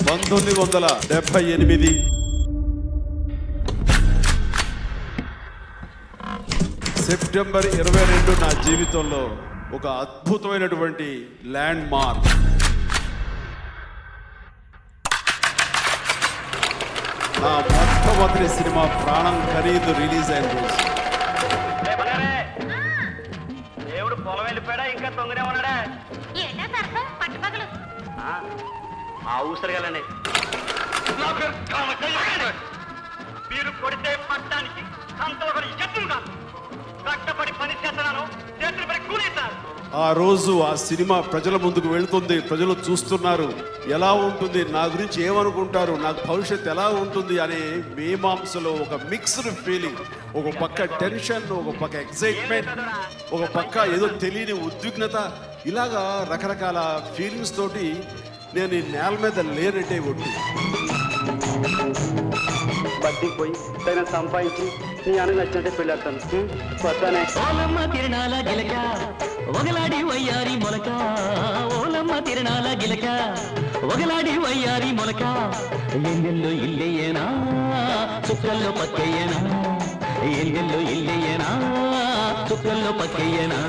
1978 September 22 నా జీవితంలో ఒక అద్భుతమైనటువంటి ల్యాండ్ మార్క్. నా మొట్టమొదటి సినిమా ప్రాణం ఖరీదు రిలీజ్ అయిన రోజు. దేవుడు పొలం వెళ్ళిపోయాడా ఇంకా తొంగనే ఉన్నాడా? ఆ ఊసరగాలండి మీరు కొడితే పట్టడానికి సంతలో ఎత్తులు కాదు కష్టపడి పని చేస్తున్నాను చేతులు పడి కూలిస్తారు. ఆ రోజు ఆ సినిమా ప్రజల ముందుకు వెళుతుంది, ప్రజలు చూస్తున్నారు. ఎలా ఉంటుంది, నా గురించి ఏమనుకుంటారు, నాకు భవిష్యత్తు ఎలా ఉంటుంది అనే మీమాంసలో ఒక మిక్స్డ్ ఫీలింగ్. ఒక పక్క టెన్షన్, ఒక పక్క ఎక్సైట్మెంట్, ఒక పక్క ఏదో తెలియని ఉద్విగ్నత, ఇలాగా రకరకాల ఫీలింగ్స్ తోటి నేను ఈ నేల మీద లేనట్టే ఒడ్డు బడ్డీకి పోయి తగిన సంపాదించి నీ అన్న నచ్చినట్టే పెళ్ళాడతాను. వస్తానే ఓలమ్మ తిరణాల గిలక ఒగలాడి వయ్యారి మొలక, ఓలమ్మ తిరణాల గిలక ఒగలాడి వయ్యారి మొలక, ఎల్లెల్లో ఇల్లయ్యేనా చుక్కల్లో పక్కయ్యేనా, ఎల్లెల్లో ఇల్లయ్యేనా చుక్కల్లో పక్కయ్యేనా.